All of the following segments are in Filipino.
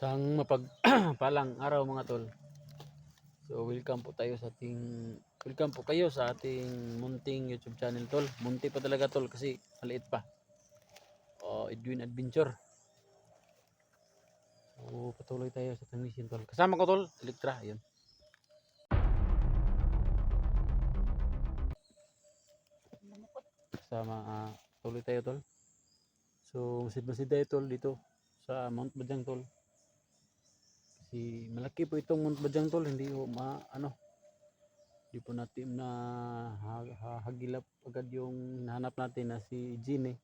Isang mapagpalang araw mga tol. So welcome po kayo sa ating munting YouTube channel tol. Munti pa talaga tol kasi maliit pa. Edwin Adventure. So patuloy tayo sa transmission tol. Kasama ko tol, Electra, yun. Kasama tuloy tayo tol. So masid tayo tol dito sa Mount Bajang tol. Kasi malaki po itong Mount Bajang tol, hindi po hindi po natin na hagilap agad yung hinahanap natin na si Gene.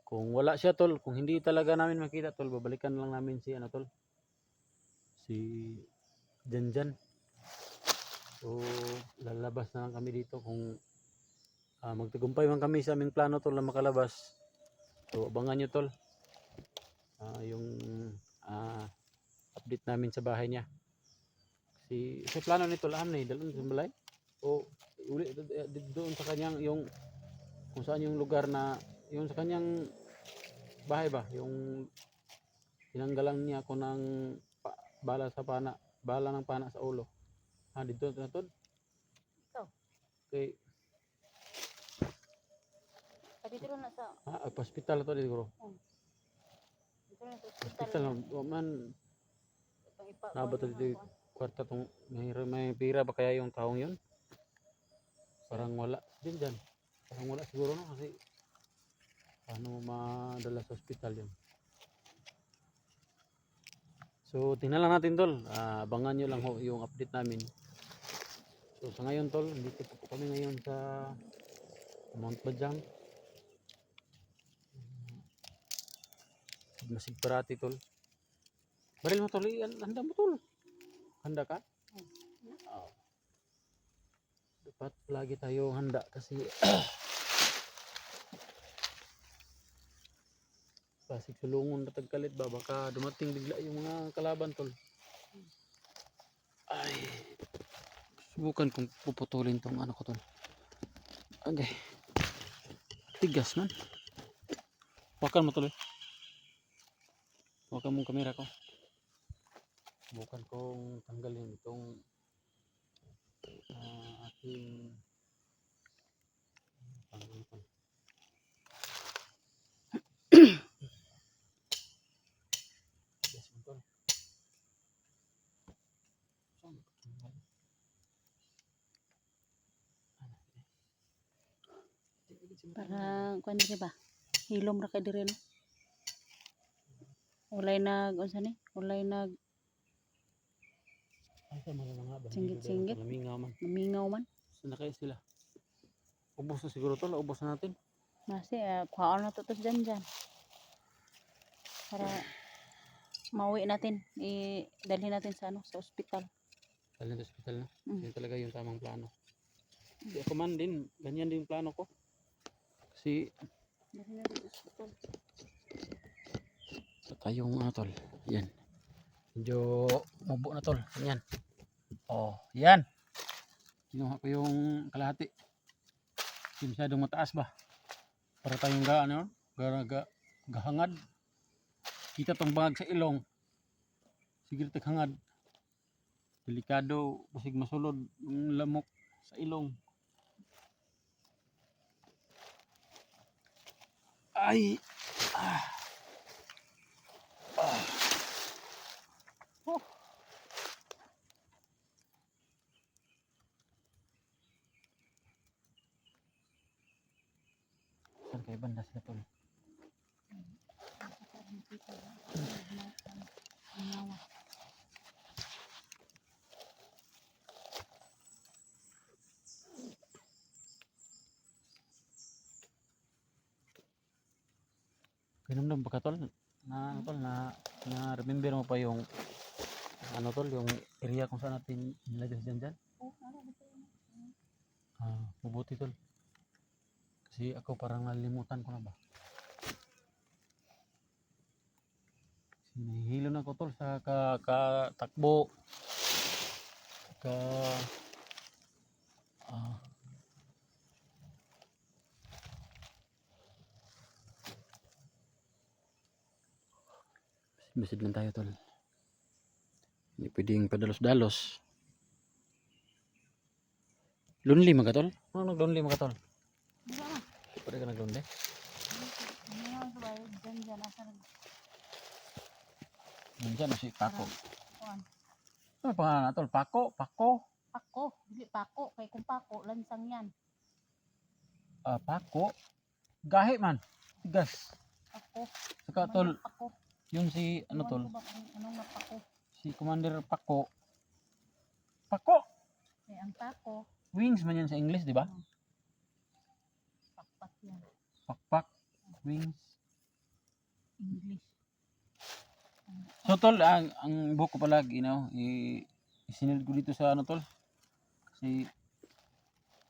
Kung wala siya tol, kung hindi talaga namin makita tol, babalikan lang namin si tol, si Janjan. So lalabas na lang kami dito kung magtagumpay man kami sa aming plano tol na makalabas. So abangan nyo tol yung update namin sa bahay niya. Kasi sa plano nito lang na dalon sa balay o uli doon sa kanyang yung kung saan yung lugar na yung sa kanyang bahay ba, yung tinanggalan niya ako ng bala ng pana sa ulo. Dito na tol. Okay. Dito na sa hospital to dito. Dito na sa Hospital man. Nabot dito kwarta tong may pira ba kaya yung taong yun? Parang wala din dyan. Parang wala siguro no kasi paano madala sa hospital yun. So tingnan lang natin tol. Abangan nyo lang ho yung update namin. So sa ngayon tol, dito po kami ngayon sa Mount Bajang. Masig Parati tol. Baril mo tol, handa mo tol. Handa ka? Dapat lagi tayo handa kasi pasig sulungon na tagkalit ba, baka dumating bigla yung mga kalaban tol. Ay, subukan kong puputulin tong ko tol. Okay, tigas man. Wakan mo tol. Wakan mong kamera ko. Subukan kong tanggalin itong aking panggutan. Yes, tol. parang kuan diri ba? Hilom ra kay diri no. Ulay nag unsa ni? Ulay nag singgit-singgit. Lamingaw man. Saan na kayo sila? Ubos na siguro tol, ubos na natin. Nasi kuhaon na to dyan. Para mauwi natin, dalhin natin sa sa ospital. Dalhin sa ospital na. Yun talaga yung tamang plano. Hindi ako man din, ganyan din plano ko. Kasi Dalhin natin sa ospital. sa tayong tol, yan. Medyo mubo na tol, yan. Yan. Kinuha ko yung kalahati. Hindi masyadong mataas ba? Para tayong gahangad. Kita tong bangag sa ilong. Sige taghangad. Delikado, basig masulod ng lamok sa ilong. Ay! Saan kayo banda sila tol? Kinamdam ba ka tol? Na remember mo pa yung tol, yung area kung saan natin nilagay dyan? Mabuti tol. Kasi ako parang nalimutan ko na ba? Kasi nahihilo na ko tol sa takbo. Bisid lang tayo tol. Hindi pwedeng padalos-dalos. Lonely mga tol? Ano nag-lonely mga tol? Di ba na? Pwede ka nag-lonely? Ano nga ba? Diyan, asa nag... Nandiyan na si Pako. Kuan. Ano pangalan na tol? Pako? Pako? Pako. Dili pako. Kay kung pako, lansang yan. Pako? Gahi man. Tigas. Pako. Saka tol, Pako. yung si ano Ewan tol? ko ba kung anong na pako. Si Commander Pako. Pako? Kay ang pako, Wings man yan sa English, di ba? pakpak yan. Pakpak. Wings. English. So tol, ang buhok ko pala, isinilid ko dito sa ano tol. Kasi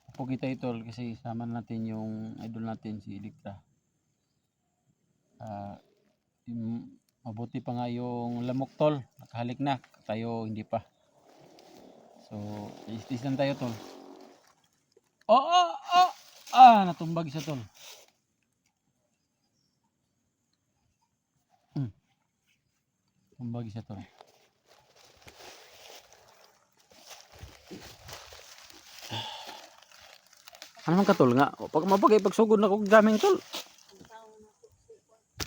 upo kita tol kasi sama natin yung idol natin si Electra. Mabuti pa nga yung lamok tol, nakahalik na, tayo hindi pa. So, istis lang tayo tol. Natumbag siya tol. Tumbag siya tol. Ano man ka tol nga? Pag mapagay pagsugod na kog gaming tol.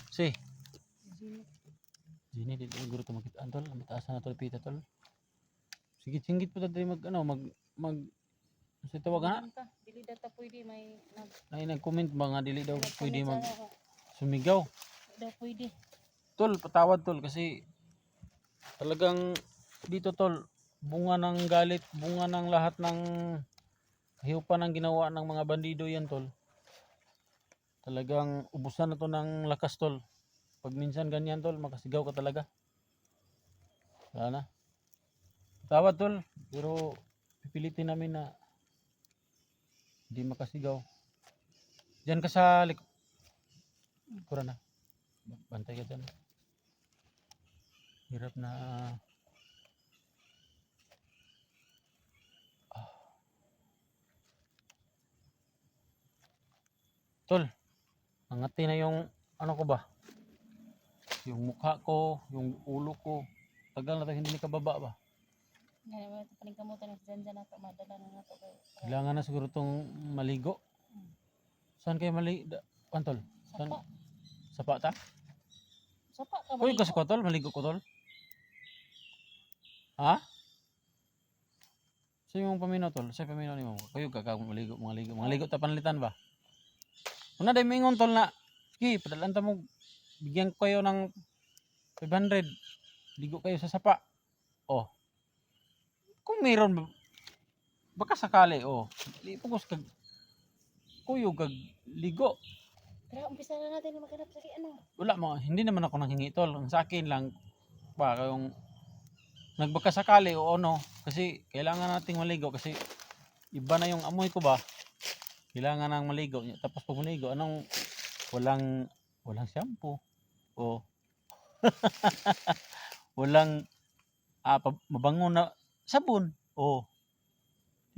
Si. Dini dito guro to makitaan tol, mataas na tol pita tol. Sige, singgit po tayo mag sa tawagan na. Dili data pwede may Nag-comment ba nga dili daw pwede mag nag sumigaw. daw pwede. Tol, patawad tol kasi talagang dito tol, bunga ng galit, bunga ng lahat ng kahiupan ng ginawa ng mga bandido yan tol. Talagang ubusan na to ng lakas tol. Pag minsan ganyan tol, makasigaw ka talaga. Wala na. Patawad tol, pero pipilitin namin na hindi makasigaw. Diyan ka sa likuran na. Bantay ka dyan. Hirap na tol, angati na yung ano ko ba? Yung mukha ko, yung ulo ko. Tagal na tayo hindi nakababa ba? Nga naman ito paningkamutan ng dyan na ito. Madala na nga ito. Kailangan na siguro itong maligo. Saan kayo Antol? Saan? Sapa. Sapa ta? Sapa ka Uy, maligo. kasi ko tol, maligo ko tol. Ha? Sa yung paminaw tol, sa paminaw ni mo. Kayo maligo, mga ligo ta panalitan ba? Una dahil mingon tol na, sige, padalan ta mo, bigyan ko kayo ng 500. Ligo kayo sa sapa. Oh. Kung mayroon, baka sakali, oh. Ipugos kag kuyo kag ligo. Tara, umpisa na natin na maghanap sa ano. Wala mo, hindi naman ako nanghingi tol. Ang sa akin lang, ba, yung nagbaka sakali o ano, kasi kailangan nating maligo kasi iba na yung amoy ko ba. Kailangan nang maligo. Tapos pag maligo, walang shampoo. O walang mabango na sabon. O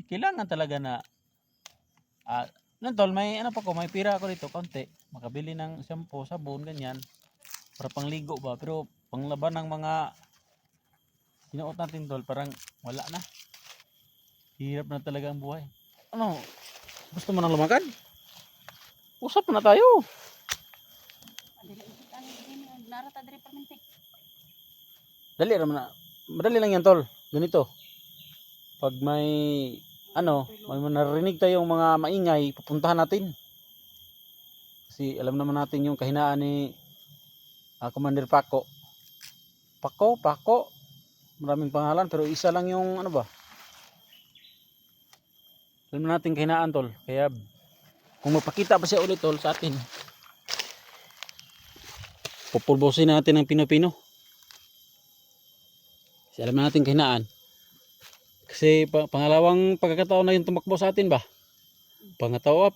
kailangan talaga na tol, may ano pa ko, may pira ako dito, konti. Makabili ng shampoo, sabon, ganyan. Para pangligo ba. Pero panglaban ng mga sinuot natin tol, parang wala na. Hirap na talaga ang buhay. Ano? Gusto mo nang lumakad? Usap na tayo. Narata dari permentik. Dali naman na. Madali lang yan tol. Ganito. Pag may may narinig tayong mga maingay, pupuntahan natin. Kasi alam naman natin yung kahinaan ni Commander Pako. Pako. Maraming pangalan pero isa lang yung ano ba? Alam natin kahinaan tol. Kaya kung magpakita pa siya ulit tol sa atin, pupulbosin natin ng pino-pino. Kasi alam natin kahinaan. Kasi pangalawang pagkakataon na yung tumakbo sa atin ba? Pangalawa,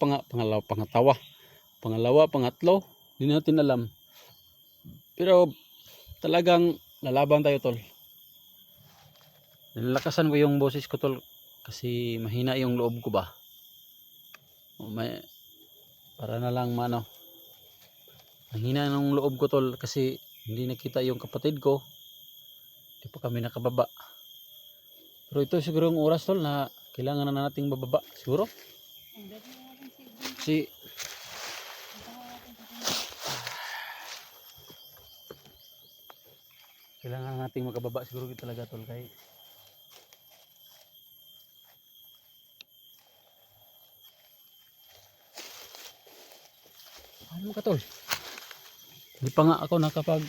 pangatlo, hindi natin alam. Pero talagang lalaban tayo tol. Nilakasan ko yung boses ko tol kasi mahina yung loob ko ba. Para na lang mahina ng loob ko tol kasi hindi nakita yung kapatid ko, hindi pa kami nakababa. Pero ito siguro yung oras tol na kailangan na nating bababa siguro. Si kailangan nating magkababa siguro talaga tol kay ano ka tol? Hindi pa nga ako nakapag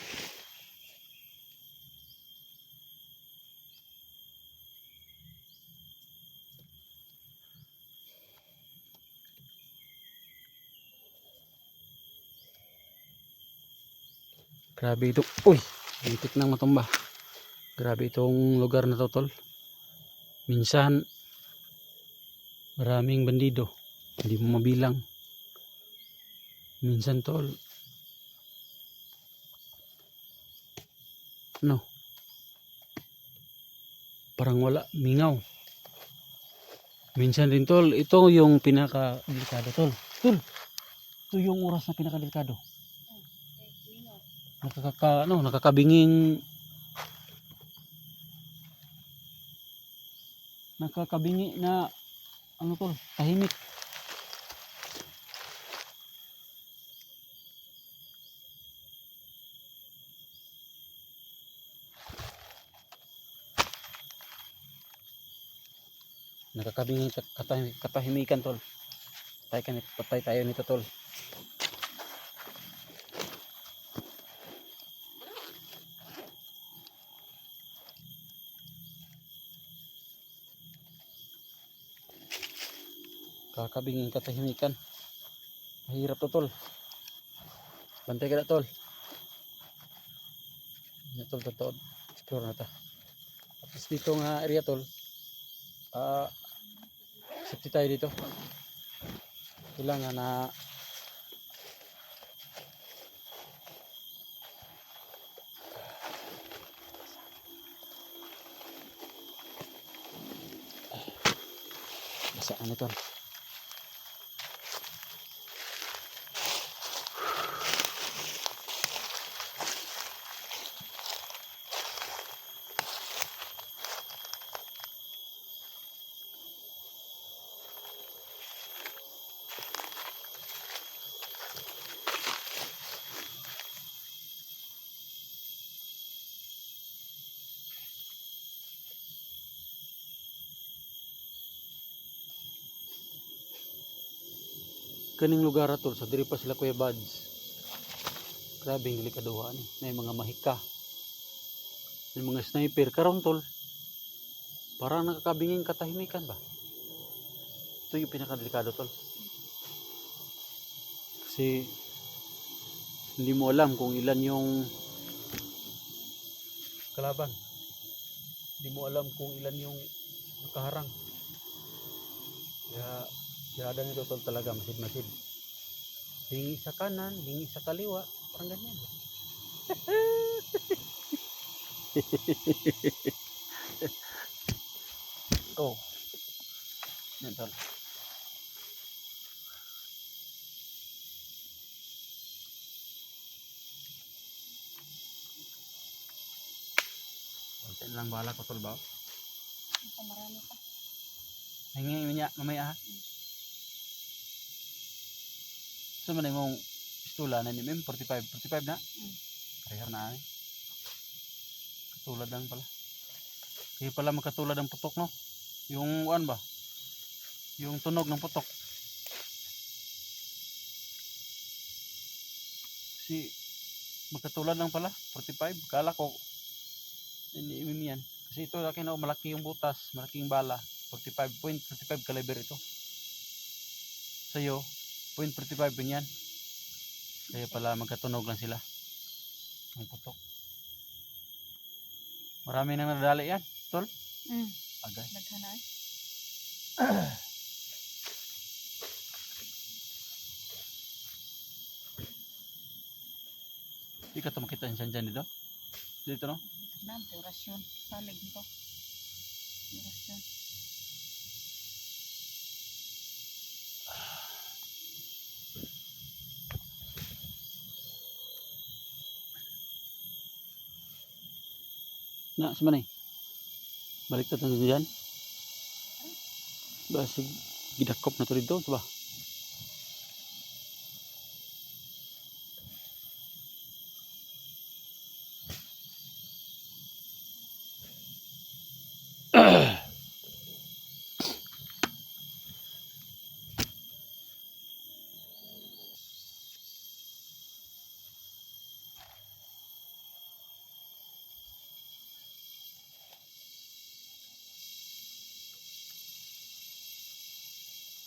grabe ito. Uy, lintik nang matumba. Grabe itong lugar na to tol. Minsan maraming bandido. Hindi mo mabilang. Minsan tol. Ano? Parang wala, mingaw. Minsan din tol, ito yung pinaka-delikado tol. Tol, ito yung oras na pinaka-delikado. Nakakabinging na ano tol, tahimik. Nakakabinging katahimikan tol. Patay tayo nito tol. Kakabinging katahimikan. Mahirap to tol. Bantay ka na tol. Yan tol, totoo. Secure na ta. Tapos dito nga area tol. Safety tayo dito. Kailangan na basa ano tol. Kaning lugar tol sa diri pa sila Kuya Buds. Grabe ang likaduhan eh. May mga mahika. May mga sniper karon tol. Parang nakakabinging katahimikan ba? Ito yung pinakadelikado tol. Kasi hindi mo alam kung ilan yung kalaban. Hindi mo alam kung ilan yung nakaharang. Kaya sirada nito tol talaga masid-masid. Hingi sa kanan, hingi sa kaliwa, parang ganyan. Oh. Yan tol. Konti lang bala ko tol ba? Marami pa. Hingi niya mamaya ha. So man yung pistula na ni 45 na. Kaya na eh. Katulad lang pala. Kaya pala magkatulad ang putok no. Yung ano ba? Yung tunog ng putok. Si magkatulad lang pala 45. Kala ko ini yan. Kasi ito laki na malaki yung butas, malaking bala. 45.45 caliber ito. Sa'yo 0.45 din yan. Kaya pala magkatunog lang sila. Ang putok. Marami nang nadali yan, tol. Agay. Naghanay. Hindi ka ito makita dyan dito. Dito no? Ito rasyon. Salig nito. Rasyon. Na, sa manay. Balik na tayo dyan. Basig gidakop na to dito, diba?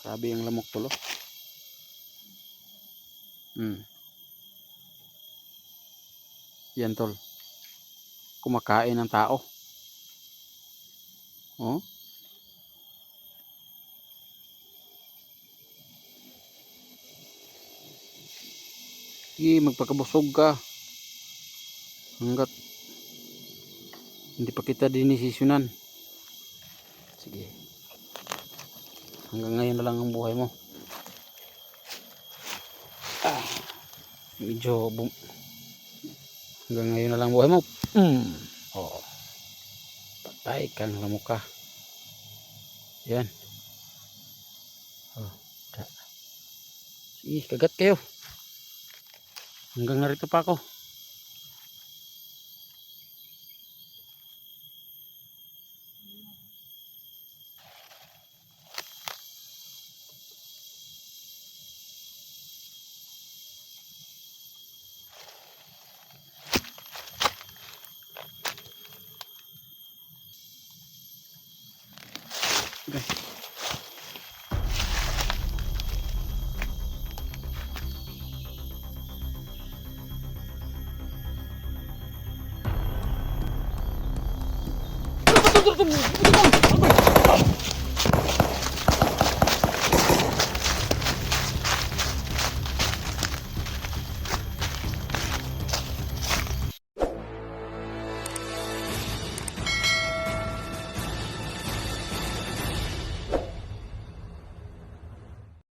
Grabe yung lamok tulo. Yan tol. Kumakain ng tao. Oh. Sige, magpakabusog ka. Hanggat hindi pa kita dinisisyonan. Sige. Hanggang ngayon na lang ang buhay mo. Medyo hanggang ngayon na lang buhay mo. Oh. Patay ka ng lamok ka. Yan. Oh. Sige, kagat kayo. Hanggang narito pa ako. Okay.